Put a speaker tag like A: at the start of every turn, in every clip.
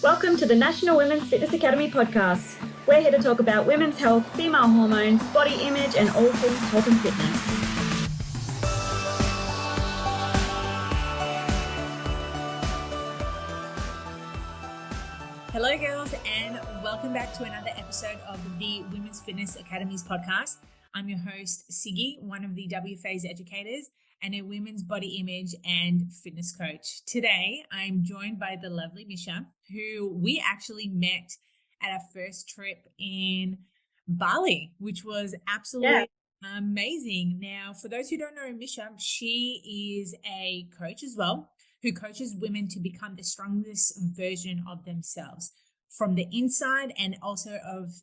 A: Welcome to the National Women's Fitness Academy podcast. We're here to talk about women's health, female hormones, body image, and all things health and fitness.
B: Hello girls, and welcome back to another episode of the Women's Fitness Academy's podcast. I'm your host, Siggy, one of the WFA's educators and a women's body image and fitness coach. Today, I'm joined by the lovely Micha, who we actually met at our first trip in Bali, which was absolutely amazing. Now, for those who don't know Micha, she is a coach as well, who coaches women to become the strongest version of themselves from the inside and also of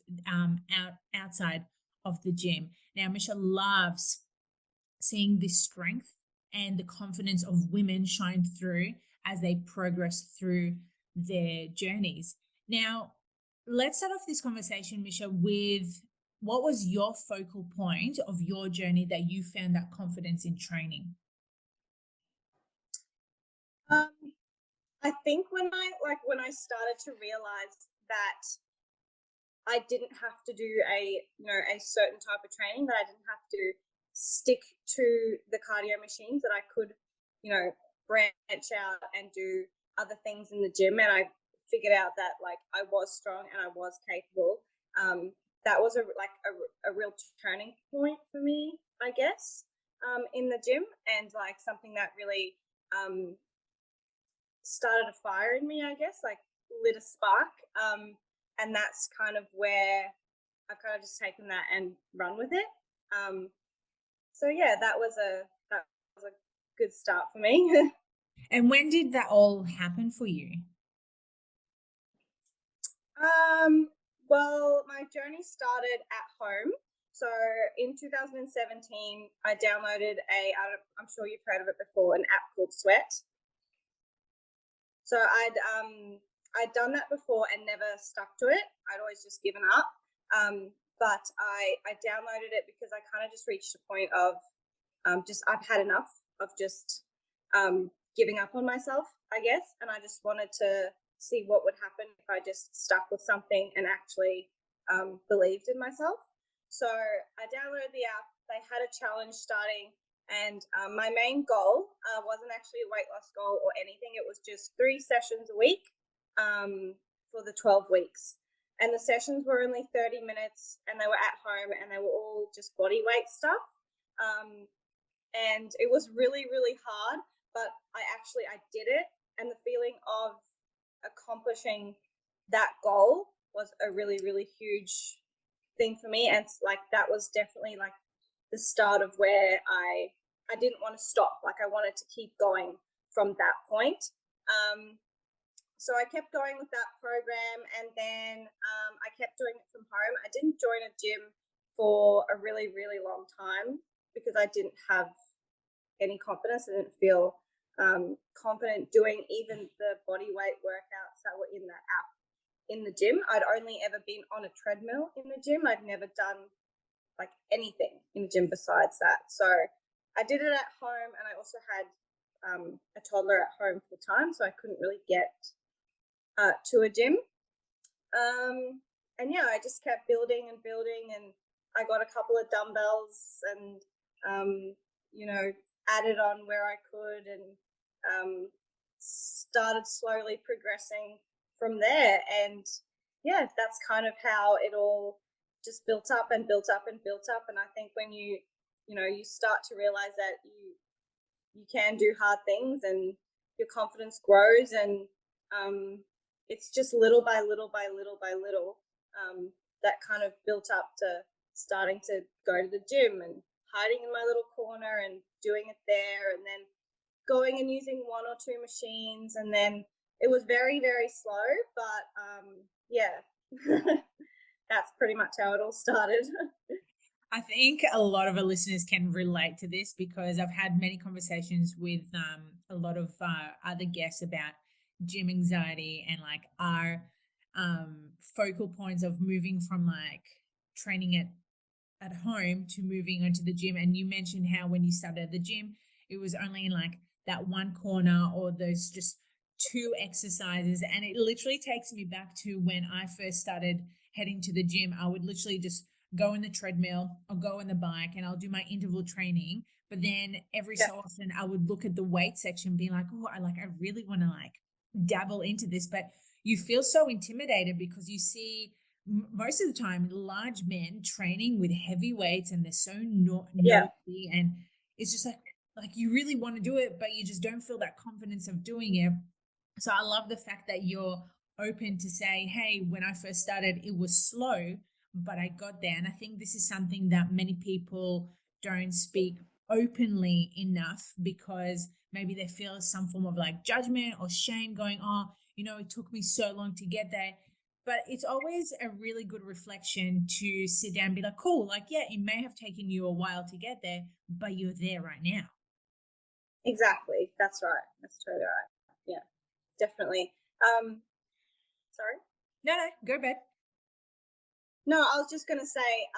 B: outside of the gym. Now, Micha loves seeing the strength and the confidence of women shine through as they progress through their journeys. Now, let's start off this conversation, Micha, with what was your focal point of your journey that you found that confidence in training?
C: I think when I started to realize that I didn't have to do a certain type of training, that I didn't have to stick to the cardio machines, that I could, branch out and do other things in the gym. And I figured out that I was strong and I was capable. That was a real turning point for me, I guess, in the gym, and something that really started a fire in me, I guess, lit a spark. And that's kind of where I've kind of just taken that and run with it. So yeah, that was a good start for me.
B: And when did that all happen for you?
C: Well, my journey started at home. So in 2017, I downloaded I'm sure you've heard of it before, an app called Sweat. So I'd done that before and never stuck to it. I'd always just given up. But I downloaded it because I kind of just reached a point of I've had enough of just giving up on myself, I guess. And I just wanted to see what would happen if I just stuck with something and actually believed in myself. So I downloaded the app. They had a challenge starting. And my main goal wasn't actually a weight loss goal or anything. It was just 3 sessions a week for the 12 weeks. And the sessions were only 30 minutes and they were at home and they were all just body weight stuff. And it was really, really hard, but I did it. And the feeling of accomplishing that goal was a really, really huge thing for me. And that was definitely the start of where I didn't want to stop. I wanted to keep going from that point. So I kept going with that program, and then I kept doing it from home. I didn't join a gym for a really, really long time because I didn't have any confidence. I didn't feel confident doing even the body weight workouts that were in that app in the gym. I'd only ever been on a treadmill in the gym. I'd never done anything in the gym besides that. So I did it at home, and I also had a toddler at home full time, so I couldn't really get to a gym. And yeah, I just kept building and building, and I got a couple of dumbbells and added on where I could, and started slowly progressing from there. And yeah, that's kind of how it all just built up and built up and built up. And I think when you start to realize that you can do hard things and your confidence grows, and it's just little by little by little by little that kind of built up to starting to go to the gym and hiding in my little corner and doing it there, and then going and using 1 or 2 machines. And then it was very, very slow, but yeah. That's pretty much how it all started.
B: I think a lot of our listeners can relate to this because I've had many conversations with a lot of other guests about gym anxiety and our focal points of moving from training at home to moving onto the gym. And you mentioned how when you started at the gym, it was only in that one corner or those just two exercises, and it literally takes me back to when I first started heading to the gym. I would literally just go on the treadmill or go on the bike and I'll do my interval training. But then every
C: Yeah.
B: so often I would look at the weight section being like, oh, I really want to like dabble into this. But you feel so intimidated because you see most of the time large men training with heavy weights and they're so
C: Yeah.
B: nosy, and it's just like you really want to do it, but you just don't feel that confidence of doing it. So I love the fact that you're open to say, hey, when I first started, it was slow, but I got there. And I think this is something that many people don't speak openly enough because maybe they feel some form of like judgment or shame going, oh, it took me so long to get there. But it's always a really good reflection to sit down and be like, cool, like, yeah, it may have taken you a while to get there, but you're there right now.
C: Exactly. That's right. That's totally right. Yeah, definitely. Sorry.
B: No, go bed.
C: No, I was just going to say,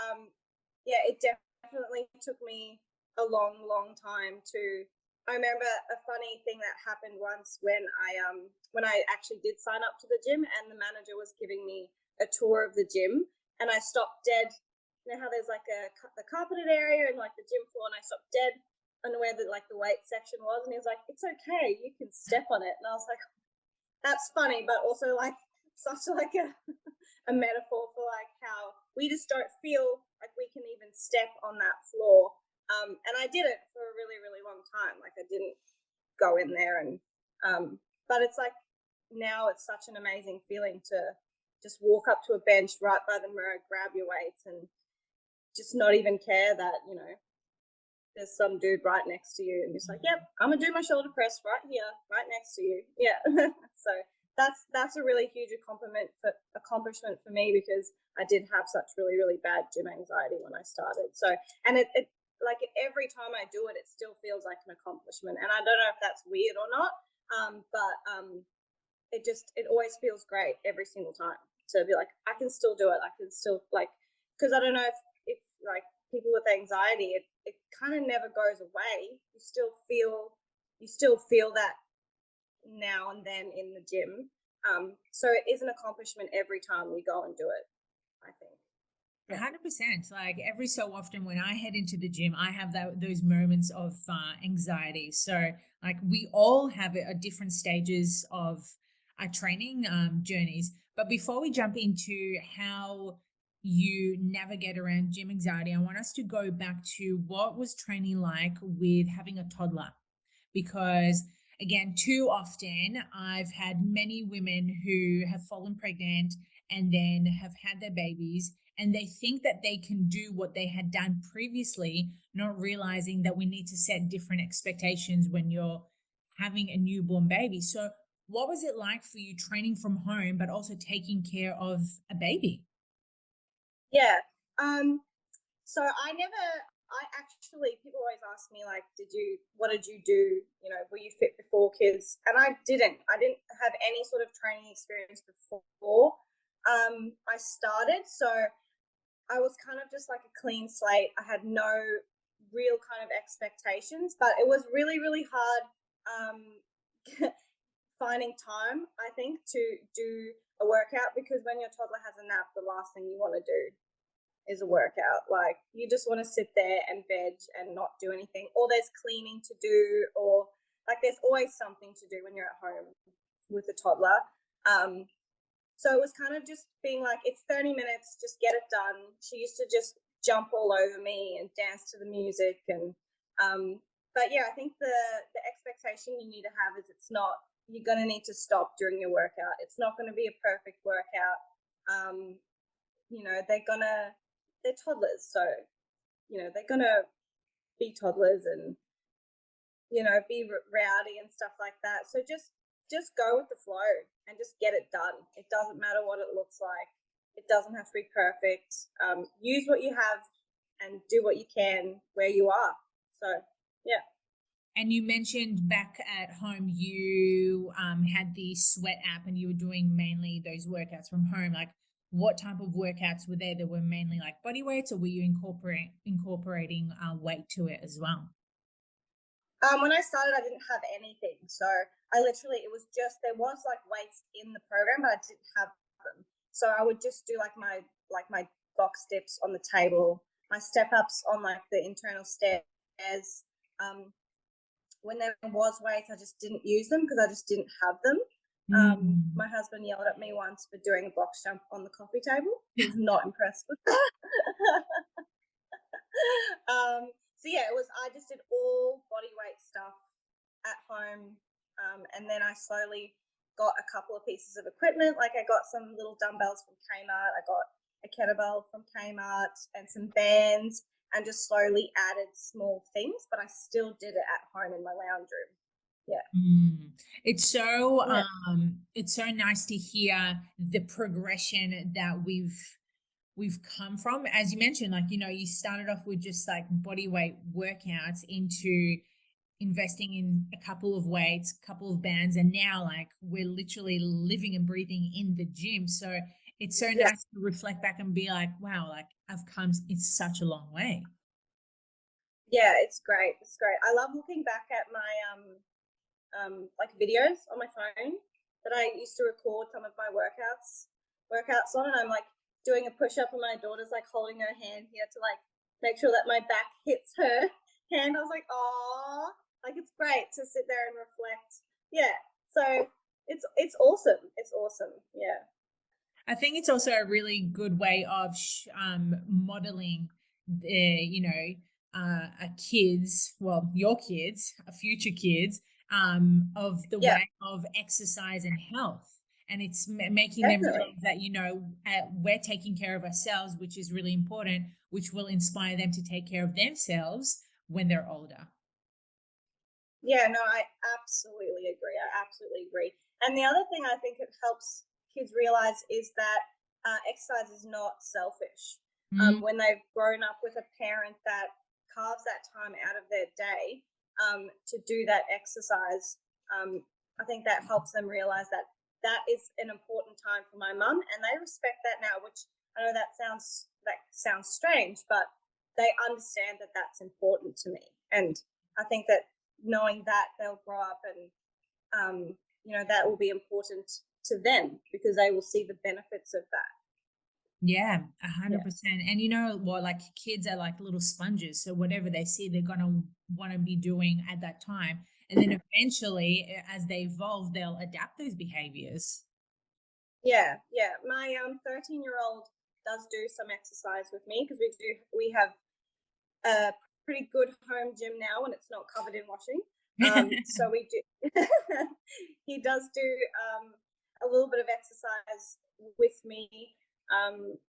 C: yeah, it definitely took me a long, long time to. I remember a funny thing that happened once when I actually did sign up to the gym, and the manager was giving me a tour of the gym, and I stopped dead. You know how there's like the carpeted area and like the gym floor, and I stopped dead on where the weight section was, and he was like, "It's okay, you can step on it," and I was like, "That's funny," but also like such like a metaphor for like how we just don't feel like we can even step on that floor. And I did it for a really, really long time. Like I didn't go in there and, but it's like now it's such an amazing feeling to just walk up to a bench right by the mirror, grab your weights and just not even care that, there's some dude right next to you and just like, yep, I'm gonna do my shoulder press right here, right next to you. Yeah. So that's a really huge accomplishment for me because I did have such really, really bad gym anxiety when I started. So, and it like every time I do it, it still feels like an accomplishment. And I don't know if that's weird or not, but it always feels great every single time to be like, I can still do it. I can still like, because I don't know if like people with anxiety, it kind of never goes away. You still feel that now and then in the gym. So it is an accomplishment every time we go and do it, I think.
B: 100%. Like every so often when I head into the gym, I have those moments of anxiety. So like we all have it at different stages of our training journeys. But before we jump into how you navigate around gym anxiety, I want us to go back to what was training like with having a toddler. Because again, too often I've had many women who have fallen pregnant and then have had their babies, and they think that they can do what they had done previously, not realizing that we need to set different expectations when you're having a newborn baby. So what was it like for you training from home, but also taking care of a baby?
C: Yeah. So I actually, people always ask me like, what did you do? Were you fit before kids? And I didn't have any sort of training experience before I started. So I was kind of just like a clean slate. I had no real kind of expectations, but it was really, really hard finding time, I think, to do a workout because when your toddler has a nap, the last thing you want to do is a workout. Like you just want to sit there and veg and not do anything, or there's cleaning to do, or like there's always something to do when you're at home with a toddler. So it was kind of just being like, it's 30 minutes, just get it done. She used to just jump all over me and dance to the music. And, but yeah, I think the expectation you need to have is you're going to need to stop during your workout. It's not going to be a perfect workout. They're toddlers. So, they're going to be toddlers and, be rowdy and stuff like that. So just go with the flow and just get it done. It doesn't matter what it looks like. It doesn't have to be perfect. Use what you have and do what you can where you are. So, yeah.
B: And you mentioned back at home, you had the Sweat app and you were doing mainly those workouts from home. Like what type of workouts were there that were mainly like body weights, or were you incorporating weight to it as well?
C: When I started, I didn't have anything. So I literally, it was just, there was like weights in the program, but I didn't have them. So I would just do like my box dips on the table, my step ups on like the internal stairs. When there was weights, I just didn't use them because I just didn't have them. My husband yelled at me once for doing a box jump on the coffee table. He was not impressed with that. So yeah, I just did all body weight stuff at home. And then I slowly got a couple of pieces of equipment. Like I got some little dumbbells from Kmart. I got a kettlebell from Kmart and some bands, and just slowly added small things, but I still did it at home in my lounge room. Yeah.
B: It's so it's so nice to hear the progression that we've come from. As you mentioned, like, you started off with just like body weight workouts into investing in a couple of weights, a couple of bands, and now like we're literally living and breathing in the gym. So it's so nice to reflect back and be like, wow, like I've come, it's such a long way.
C: Yeah, it's great. It's great. I love looking back at my like videos on my phone that I used to record some of my workouts on, and I'm like doing a push up and my daughter's like holding her hand here to like make sure that my back hits her hand. I was like, oh, like it's great to sit there and reflect. Yeah. So it's awesome. It's awesome. Yeah.
B: I think it's also a really good way of modeling a kids, well, your kids, future kids, of the way of exercise and health. And it's making them realize that, we're taking care of ourselves, which is really important, which will inspire them to take care of themselves when they're older.
C: Yeah, no, I absolutely agree. And the other thing I think it helps kids realize is that exercise is not selfish. When they've grown up with a parent that carves that time out of their day to do that exercise, I think that helps them realize that is an important time for my mum, and they respect that now, which I know that sounds strange, but they understand that that's important to me. And I think that knowing that, they'll grow up and that will be important to them because they will see the benefits of that.
B: Yeah, 100%. And you know what, like kids are like little sponges. So whatever they see, they're going to want to be doing at that time. And then eventually, as they evolve, they'll adapt those behaviors.
C: Yeah. My 13-year-old does do some exercise with me because we have a pretty good home gym now and it's not covered in washing. So we do. He does do a little bit of exercise with me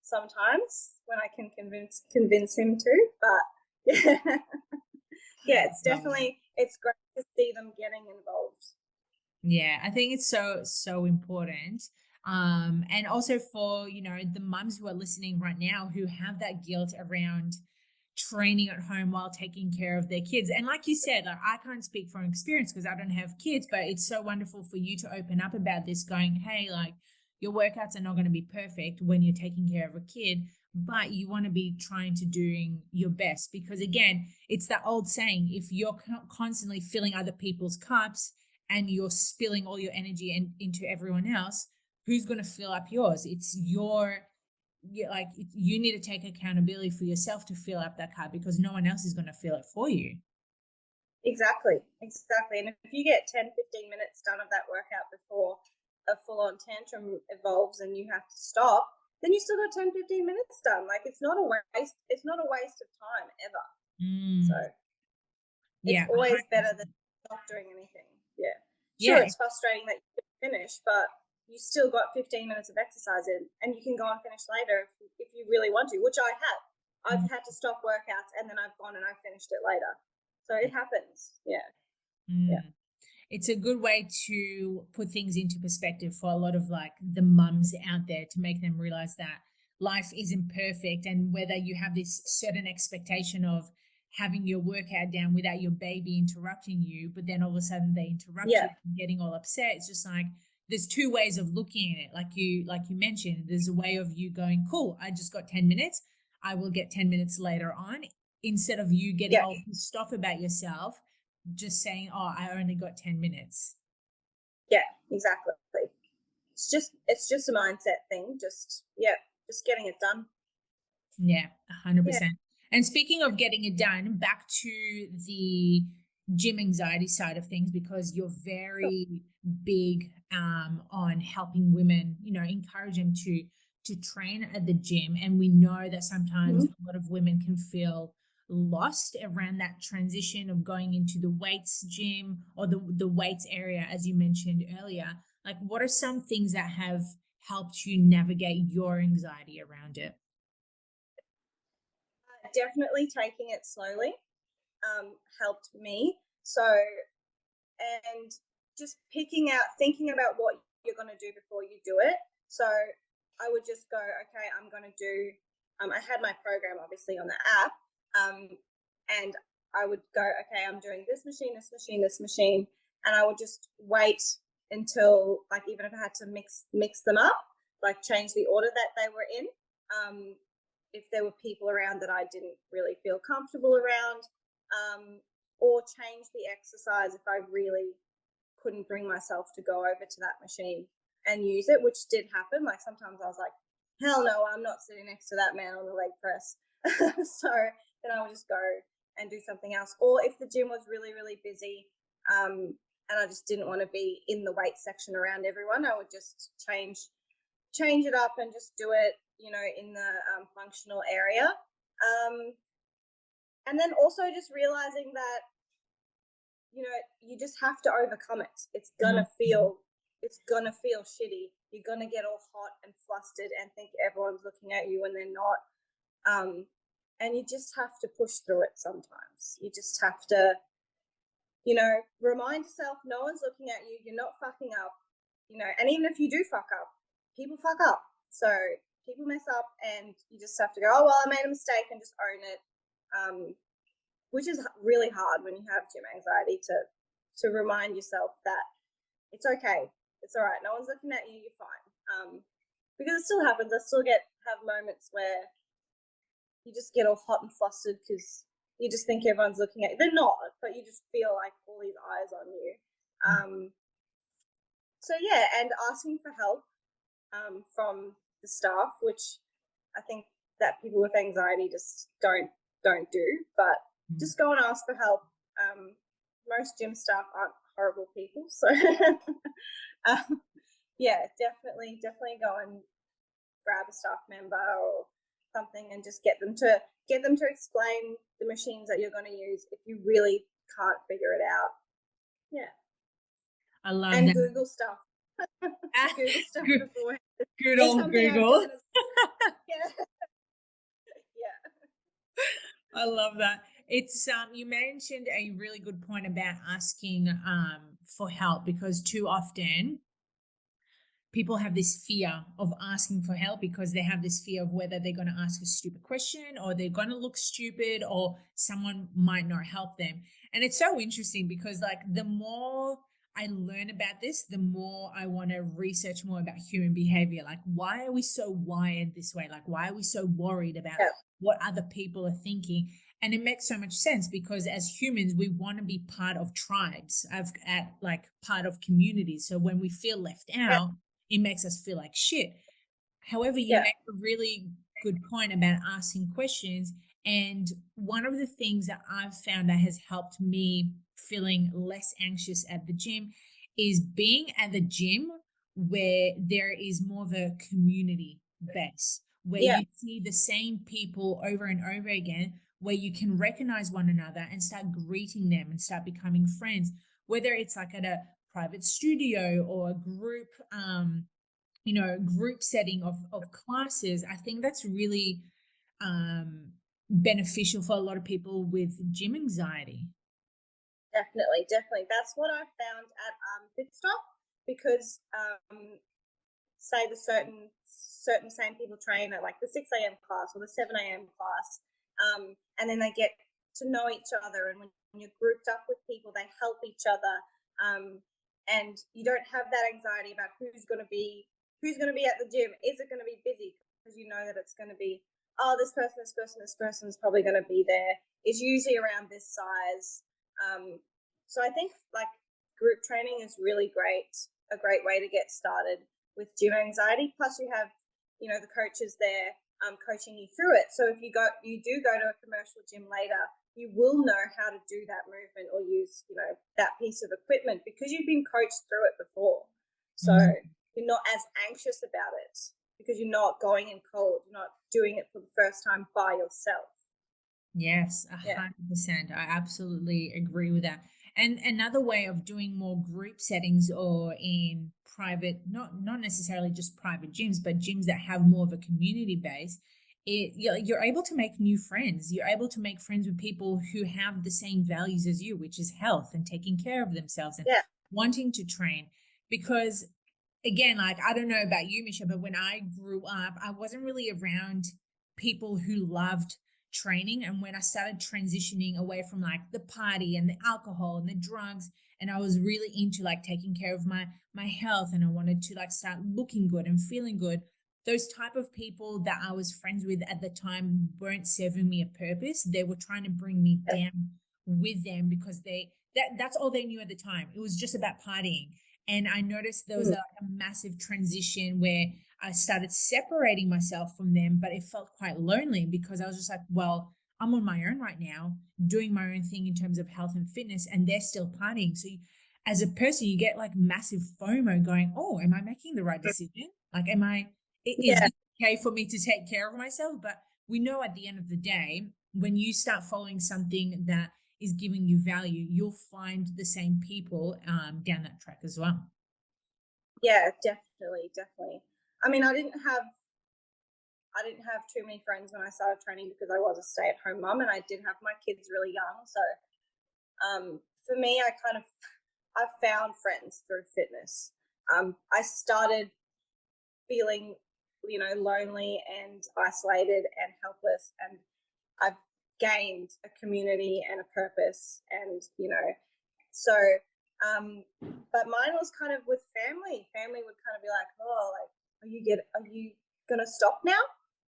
C: sometimes when I can convince him to. But yeah, it's great to see them getting involved.
B: Yeah, I think it's so important. And also for, the mums who are listening right now who have that guilt around training at home while taking care of their kids. And like you said, like I can't speak from experience because I don't have kids, but it's so wonderful for you to open up about this going, hey, like your workouts are not going to be perfect when you're taking care of a kid, but you want to be trying to doing your best because again, it's that old saying, if you're constantly filling other people's cups and you're spilling all your energy into everyone else, who's going to fill up yours? It's you need to take accountability for yourself to fill up that cup because no one else is going to fill it for you.
C: Exactly. And if you get 10-15 minutes done of that workout before a full-on tantrum evolves and you have to stop, then you still got 10-15 minutes done. Like it's not a waste of time ever. So it's always better than not doing anything. Yeah. Sure, it's frustrating that you finish, but you still got 15 minutes of exercise in and you can go and finish later if you really want to, which I have. I've had to stop workouts and then I've gone and I finished it later. So it happens. Yeah. Yeah.
B: It's a good way to put things into perspective for a lot of like the mums out there to make them realize that life isn't perfect. And whether you have this certain expectation of having your workout down without your baby interrupting you, but then all of a sudden they interrupt you and getting all upset. It's just like, there's two ways of looking at it. Like you mentioned, there's a way of you going, cool, I just got 10 minutes. I will get 10 minutes later on, instead of you getting all pissed off about yourself just saying, oh, I only got 10 minutes.
C: Yeah, exactly. It's just a mindset thing. Just getting it done.
B: Yeah, 100%.
C: Yeah.
B: And speaking of getting it done, back to the gym anxiety side of things, because you're very big on helping women, encourage them to train at the gym. And we know that sometimes a lot of women can feel lost around that transition of going into the weights gym or the weights area, as you mentioned earlier. Like, what are some things that have helped you navigate your anxiety around it?
C: Definitely taking it slowly helped me. So, and just thinking about what you're going to do before you do it. So I would just go, okay, I'm going to do, I had my program obviously on the app, and I would go, okay, I'm doing this machine, this machine, this machine, and I would just wait until, like, even if I had to mix them up, like change the order that they were in, if there were people around that I didn't really feel comfortable around, or change the exercise if I really couldn't bring myself to go over to that machine and use it, which did happen. Like, sometimes I was like, hell no, I'm not sitting next to that man on the leg press. So then I would just go and do something else. Or if the gym was really, really busy, and I just didn't want to be in the weight section around everyone, I would just change it up and just do it, in the functional area. And then also just realizing that, you just have to overcome it. It's gonna feel shitty. You're gonna get all hot and flustered and think everyone's looking at you when they're not. And you just have to push through it sometimes. You just have to, remind yourself no one's looking at you. You're not fucking up, and even if you do fuck up, people fuck up. So people mess up and you just have to go, oh, well, I made a mistake, and just own it. Which is really hard when you have gym anxiety, to remind yourself that it's okay. It's all right. No one's looking at you. You're fine. Because it still happens. I still have moments where you just get all hot and flustered because you just think everyone's looking at you. They're not, but you just feel like all these eyes on you. So yeah, and asking for help from the staff, which I think that people with anxiety just don't do, but just go and ask for help. Most gym staff aren't horrible people, so yeah, definitely go and grab a staff member or something and just get them to explain the machines that you're going to use if you really can't figure it out. Yeah,
B: I love
C: and
B: that.
C: Google stuff. Google stuff before.
B: Good old Google.
C: Yeah.
B: I love that. It's you mentioned a really good point about asking for help, because too often people have this fear of asking for help because they have this fear of whether they're going to ask a stupid question or they're going to look stupid or someone might not help them. And it's so interesting because, like, the more I learn about this, the more I want to research more about human behavior. Like, why are we so wired this way? Like, why are we so worried about what other people are thinking? And it makes so much sense because as humans, we want to be part of tribes, like part of communities. So when we feel left out, it makes us feel like shit. However, you make a really good point about asking questions. And one of the things that I've found that has helped me feeling less anxious at the gym is being at the gym where there is more of a community base, where you see the same people over and over again, where you can recognize one another and start greeting them and start becoming friends, whether it's like at a private studio or a group group setting of classes. I think that's really beneficial for a lot of people with gym anxiety.
C: Definitely. That's what I found at Fitstop, because say the certain same people train at like the 6 a.m. class or the 7 a.m. class, and then they get to know each other, and when you're grouped up with people, they help each other, and you don't have that anxiety about who's going to be at the gym. Is it going to be busy? Because you know that it's going to be, oh, this person is probably going to be there. It's usually around this size. So I think like group training is really great, a great way to get started with gym anxiety. Plus you have, the coaches there coaching you through it. So if you do go to a commercial gym later, you will know how to do that movement or use, that piece of equipment because you've been coached through it before. So you're not as anxious about it because you're not going in cold. You're not doing it for the first time by yourself.
B: Yes,
C: Yeah.
B: 100%. I absolutely agree with that. And another way of doing more group settings or in private, not necessarily just private gyms, but gyms that have more of a community base, you're able to make new friends. You're able to make friends with people who have the same values as you, which is health and taking care of themselves and
C: Yeah.
B: wanting to train. Because again, like I don't know about you, Micha, but when I grew up, I wasn't really around people who loved training. And when I started transitioning away from like the party and the alcohol and the drugs, and I was really into like taking care of my health, and I wanted to like start looking good and feeling good, those type of people that I was friends with at the time weren't serving me a purpose. They were trying to bring me down with them because that's all they knew at the time. It was just about partying. And I noticed there was a massive transition where I started separating myself from them, but it felt quite lonely because I was just like, well, I'm on my own right now, doing my own thing in terms of health and fitness, and they're still partying. So as a person, you get like massive FOMO going, oh, am I making the right decision? Like, is
C: Yeah.
B: this okay for me to take care of myself? But we know at the end of the day, when you start following something that is giving you value, you'll find the same people down that track as well.
C: Yeah, definitely. I mean, I didn't have too many friends when I started training because I was a stay-at-home mum and I did have my kids really young. So for me, I found friends through fitness. I started feeling, lonely and isolated and helpless, and I've gained a community and a purpose, and so. But mine was kind of with family. Family would kind of be like, "Oh, like, are you gonna stop now?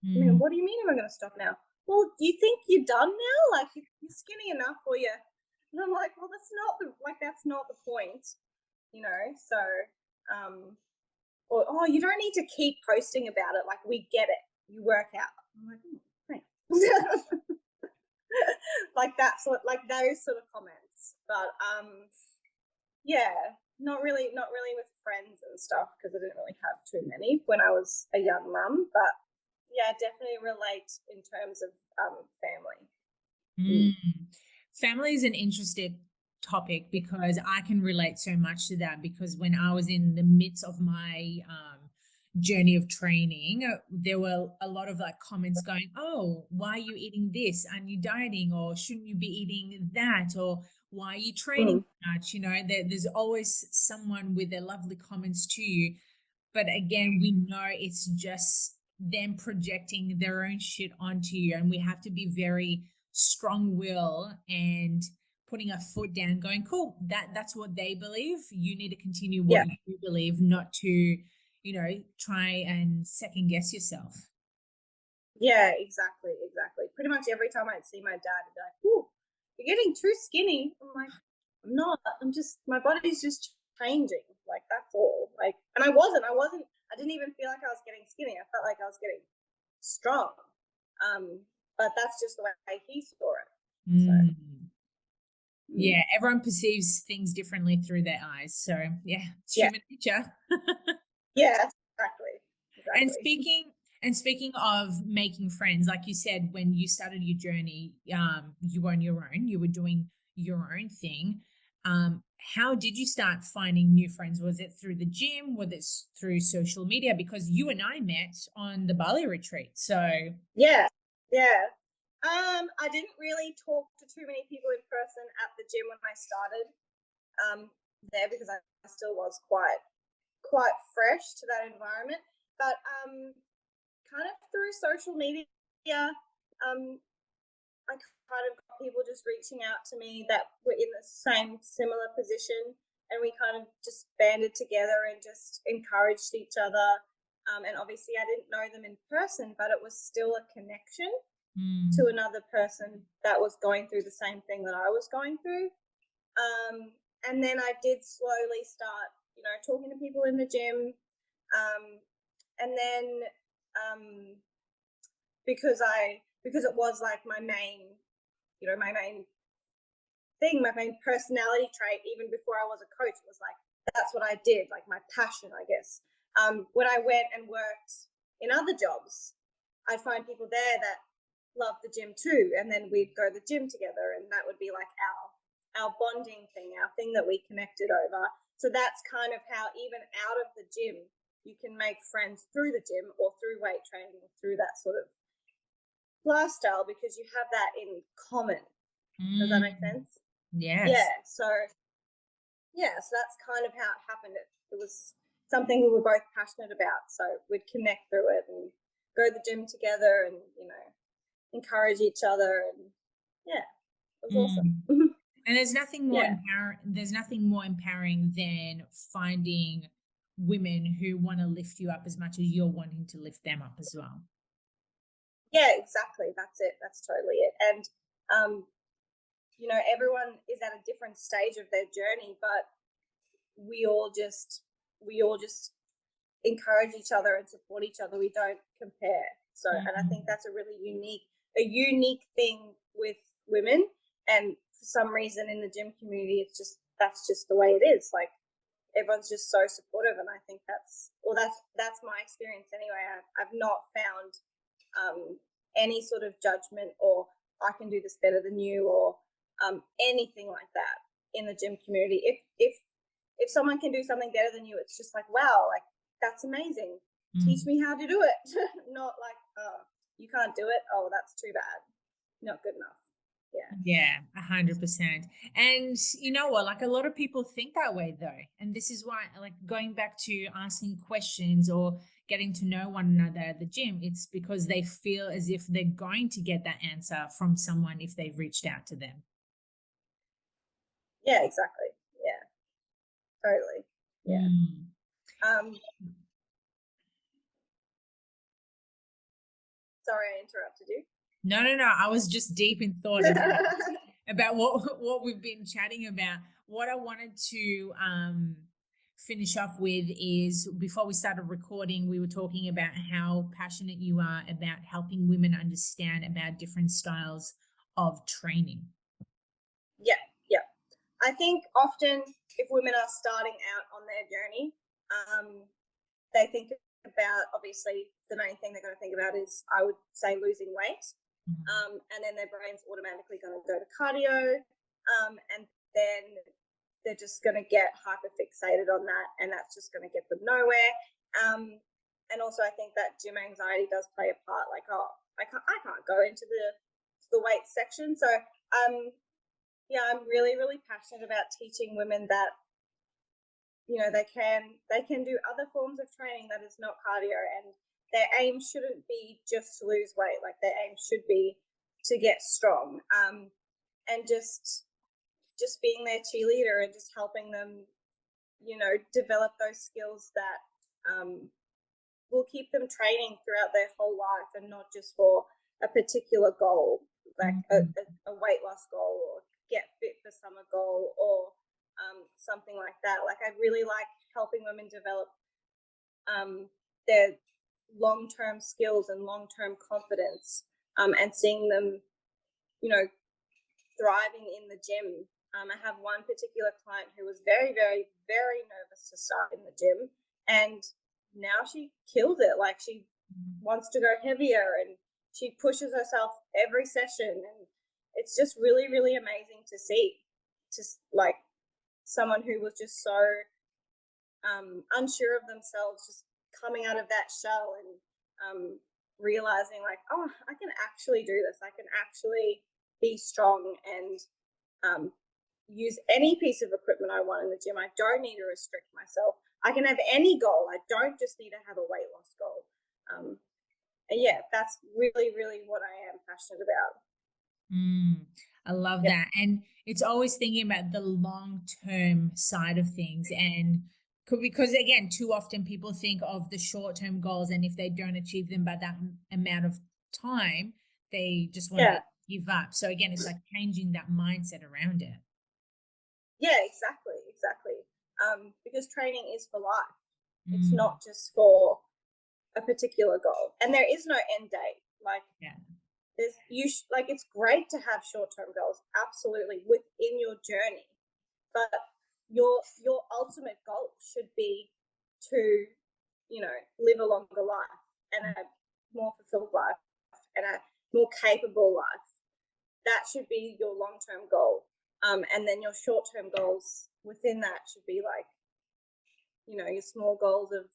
C: I mean, what do you mean am I gonna stop now? Well, do you think you're done now? Like, you're skinny enough for you." And I'm like, "Well, that's not the point, So, or you don't need to keep posting about it. Like, we get it. You work out." I'm like, thanks. Like like those sort of comments. But yeah, not really with friends and stuff because I didn't really have too many when I was a young mum. But yeah, definitely relate in terms of family.
B: Family is an interesting topic because I can relate so much to that because when I was in the midst of my journey of training, there were a lot of like comments going, oh, why are you eating this? Aren't you dieting? Or shouldn't you be eating that? Or why are you training much? There's always someone with their lovely comments to you. But again, we know it's just them projecting their own shit onto you. And we have to be very strong will and putting a foot down, going, cool, that's what they believe. You need to continue what you believe, not to, try and second guess yourself.
C: Yeah, exactly. Pretty much every time I'd see my dad, he'd be like, "Ooh, you're getting too skinny." I'm like, "I'm not. My body's just changing. Like, that's all." Like, and I didn't even feel like I was getting skinny. I felt like I was getting strong. But that's just the way he saw it. So.
B: Yeah, everyone perceives things differently through their eyes. So yeah, it's human nature.
C: Yeah, exactly.
B: And speaking of making friends, like you said, when you started your journey, you were on your own, you were doing your own thing. How did you start finding new friends? Was it through the gym? Was it through social media? Because you and I met on the Bali retreat. So
C: yeah. I didn't really talk to too many people in person at the gym when I started there because I still was quite fresh to that environment. But kind of through social media, I kind of got people just reaching out to me that were in the same similar position, and we kind of just banded together and just encouraged each other. And obviously I didn't know them in person, but it was still a connection to another person that was going through the same thing that I was going through. And then I did slowly start, talking to people in the gym. And then because it was like my main thing, my main personality trait, even before I was a coach, it was like, that's what I did, like my passion, I guess. When I went and worked in other jobs, I'd find people there that loved the gym too, and then we'd go to the gym together, and that would be like our bonding thing, our thing that we connected over. So that's kind of how, even out of the gym, you can make friends through the gym or through weight training or through that sort of lifestyle, because you have that in common. Does that make sense?
B: Yes.
C: So that's kind of how it happened. It was something we were both passionate about, so we'd connect through it and go to the gym together and encourage each other, and it was awesome.
B: And there's nothing more empowering than finding women who want to lift you up as much as you're wanting to lift them up as well.
C: Yeah, exactly. That's it. That's totally it. And everyone is at a different stage of their journey, but we all just encourage each other and support each other. We don't compare. So, and I think that's a really unique thing with women. And for some reason in the gym community, that's just the way it is. Like, everyone's just so supportive, and I think that's my experience anyway. I've not found any sort of judgment, or I can do this better than you, or anything like that in the gym community. If someone can do something better than you, it's just like, wow, like, that's amazing. Teach me how to do it. Not like, oh, you can't do it. Oh, that's too bad. Not good enough.
B: Yeah, 100%. And you know what? Like, a lot of people think that way though. And this is why, like, going back to asking questions or getting to know one another at the gym, it's because they feel as if they're going to get that answer from someone if they've reached out to them.
C: Yeah, exactly. Yeah, totally. Yeah. Sorry, I interrupted you.
B: No. I was just deep in thought about what we've been chatting about. What I wanted to finish off with is, before we started recording, we were talking about how passionate you are about helping women understand about different styles of training.
C: Yeah. I think often if women are starting out on their journey, they think about, obviously, the main thing they're going to think about is, I would say, losing weight. And then their brain's automatically going to go to cardio, and then they're just going to get hyper fixated on that, and that's just going to get them nowhere. And also, I think that gym anxiety does play a part. Like, oh, I can't go into the weight section. So I'm really, really passionate about teaching women that they can do other forms of training that is not cardio, and their aim shouldn't be just to lose weight. Like, their aim should be to get strong, and just being their cheerleader and just helping them develop those skills that will keep them training throughout their whole life, and not just for a particular goal, like a weight loss goal, or get fit for summer goal, or something like that. Like, I really like helping women develop their long-term skills and long-term confidence, and seeing them thriving in the gym. I have one particular client who was very, very, very nervous to start in the gym, and now she kills it. Like, she wants to go heavier, and she pushes herself every session, and it's just really, really amazing to see. Just like someone who was just so unsure of themselves, just coming out of that shell and realizing, like, oh, I can actually do this. I can actually be strong and use any piece of equipment I want in the gym. I don't need to restrict myself. I can have any goal. I don't just need to have a weight loss goal. And that's really, really what I am passionate about.
B: I love that. And it's always thinking about the long-term side of things. And because, again, too often people think of the short-term goals, and if they don't achieve them by that amount of time, they just want to give up. So again, it's like changing that mindset around it.
C: Yeah, exactly. Because training is for life. It's
B: Mm.
C: not just for a particular goal, and there is no end date. Like,
B: Yeah.
C: it's great to have short-term goals, absolutely, within your journey, but your ultimate goal should be to, live a longer life and a more fulfilled life and a more capable life. That should be your long-term goal. And then your short-term goals within that should be like, your small goals of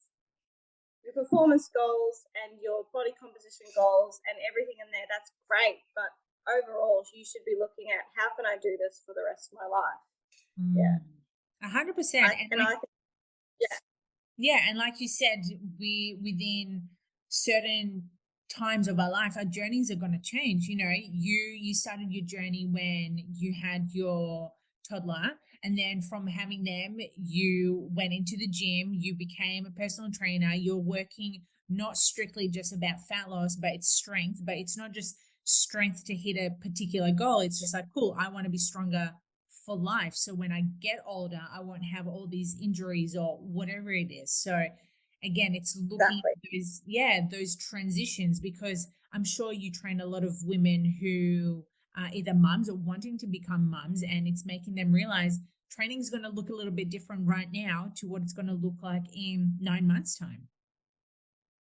C: your performance goals and your body composition goals and everything in there. That's great. But overall, you should be looking at, how can I do this for the rest of my life? Yeah.
B: 100%.
C: Yeah.
B: Yeah, and like you said, we within certain times of our life, our journeys are going to change. You started your journey when you had your toddler, and then from having them, you went into the gym, you became a personal trainer, you're working not strictly just about fat loss, but it's strength, but it's not just strength to hit a particular goal. It's just like, cool, I want to be stronger for life. So when I get older, I won't have all these injuries or whatever it is. So again, it's looking at those transitions, because I'm sure you train a lot of women who are either mums or wanting to become mums, and it's making them realize training is going to look a little bit different right now to what it's going to look like in 9 months' time.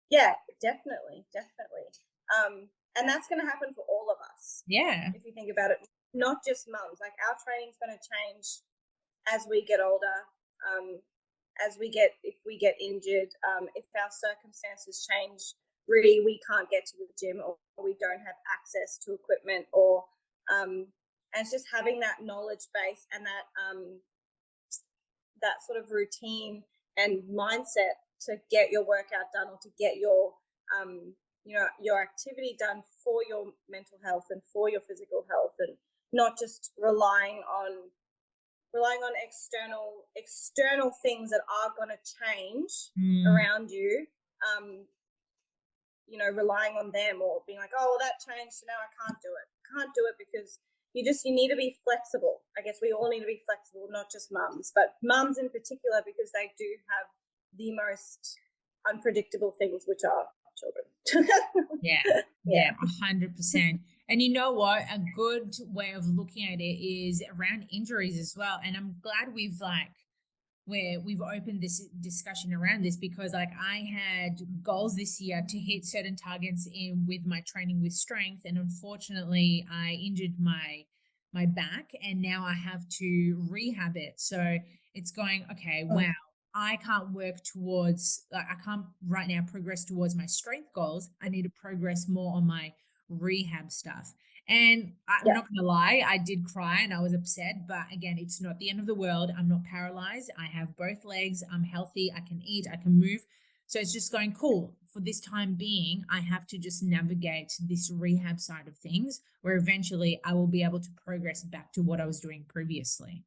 C: Yeah, definitely. And that's going to happen for all of us.
B: Yeah.
C: If you think about it, not just mums. Like, our training's going to change as we get older, if we get injured, if our circumstances change, really, we can't get to the gym, or we don't have access to equipment, or and it's just having that knowledge base and that sort of routine and mindset to get your workout done, or to get your your activity done for your mental health and for your physical health, and not just relying on external things that are going to change around you. Relying on them, or being like, oh, well, that changed, so now I can't do it. Because you need to be flexible. I guess we all need to be flexible, not just mums, but mums in particular, because they do have the most unpredictable things, which are children.
B: Yeah, 100%. And you know what? A good way of looking at it is around injuries as well. And I'm glad we've opened this discussion around this, because like, I had goals this year to hit certain targets in with my training with strength, and unfortunately I injured my back, and now I have to rehab it. So it's going, okay, wow, I can't I can't right now progress towards my strength goals. I need to progress more on my rehab stuff. And I'm not going to lie, I did cry and I was upset. But again, it's not the end of the world. I'm not paralyzed. I have both legs. I'm healthy. I can eat. I can move. So it's just going, cool. For this time being, I have to just navigate this rehab side of things, where eventually I will be able to progress back to what I was doing previously.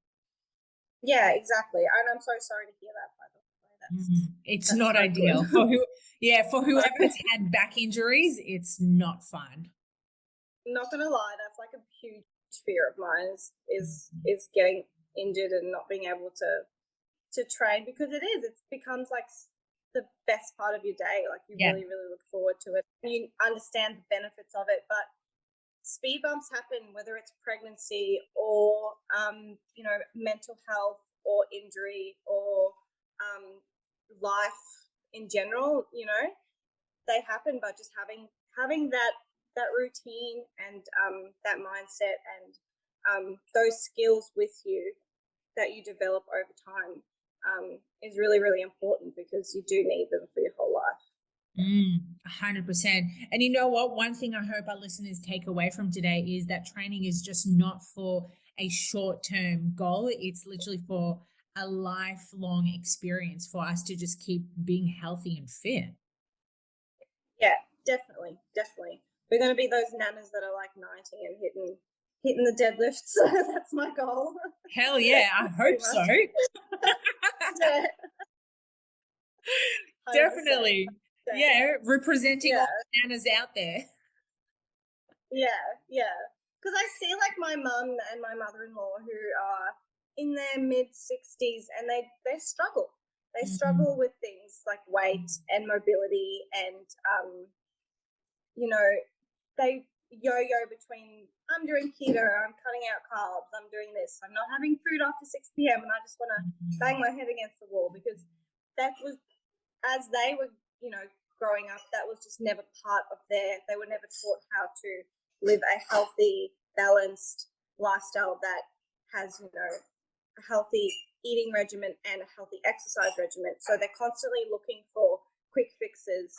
C: Yeah, exactly. And I'm so sorry to hear that, by the way.
B: It's not ideal. For whoever has had back injuries, it's not fun.
C: Not gonna lie, that's like a huge fear of mine, is getting injured and not being able to train, because it becomes like the best part of your day. Like, you really, really look forward to it. You understand the benefits of it, but speed bumps happen, whether it's pregnancy or mental health or injury or life in general. They happen, but just having that routine and that mindset and those skills with you that you develop over time is really, really important, because you do need them for your whole life.
B: 100%. And you know what? One thing I hope our listeners take away from today is that training is just not for a short-term goal. It's literally for a lifelong experience, for us to just keep being healthy and fit.
C: Yeah, definitely. We're going to be those nanas that are like 90 and hitting the deadlifts. That's my goal.
B: Hell yeah, I hope so.
C: Yeah.
B: Definitely. Yeah, representing all the nanas out there.
C: Yeah. Because I see like my mum and my mother-in-law, who are in their mid-60s and they struggle. They struggle with things like weight and mobility and, you know, they yo-yo between, I'm doing keto, I'm cutting out carbs, I'm doing this, I'm not having food after 6 p.m. and I just want to bang my head against the wall, because that was, as they were, you know, growing up, that was just never part of they were never taught how to live a healthy, balanced lifestyle that has, you know, a healthy eating regimen and a healthy exercise regimen. So they're constantly looking for quick fixes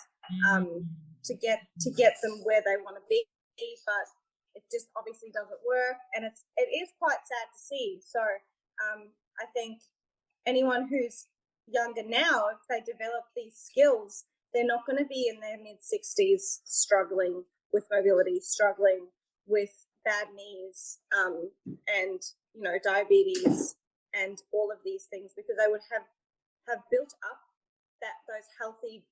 C: to get them where they want to be, but it just obviously doesn't work, and it is quite sad to see. So I think anyone who's younger now, if they develop these skills, they're not going to be in their mid-60s struggling with mobility, struggling with bad knees, and, you know, diabetes and all of these things, because they would have built up those healthy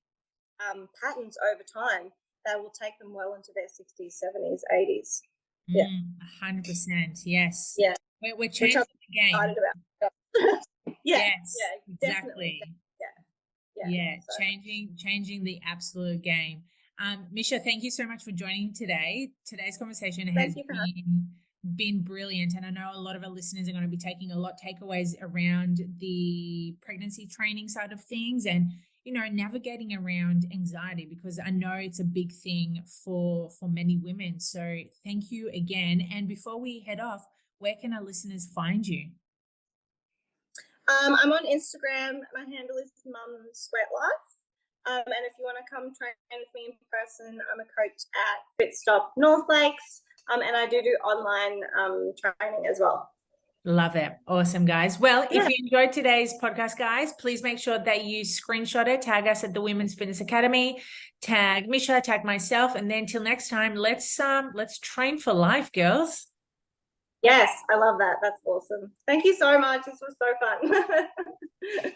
C: patterns over time that will take them well into their 60s, 70s, 80s. Yeah.
B: 100%. Yes.
C: Yeah.
B: We're changing the game.
C: Excited about. Yeah.
B: Yes.
C: Yeah.
B: Exactly.
C: Definitely. Yeah.
B: So. Changing the absolute game. Micha, thank you so much for joining today. Today's conversation has been brilliant, and I know a lot of our listeners are going to be taking a lot of takeaways around the pregnancy training side of things, and, you know, navigating around anxiety, because I know it's a big thing for many women. So thank you again. And before we head off, where can our listeners find you?
C: I'm on Instagram. My handle is Mum Sweat Life. And if you want to come train with me in person, I'm a coach at Fitstop North Lakes. And I do online training as well.
B: Love it. Awesome, guys. Well, if you enjoyed today's podcast, guys, please make sure that you screenshot it, tag us at the Women's Fitness Academy, tag Micha, tag myself, and then till next time, let's train for life, girls.
C: Yes, I love that. That's awesome. Thank you so much. This was so fun.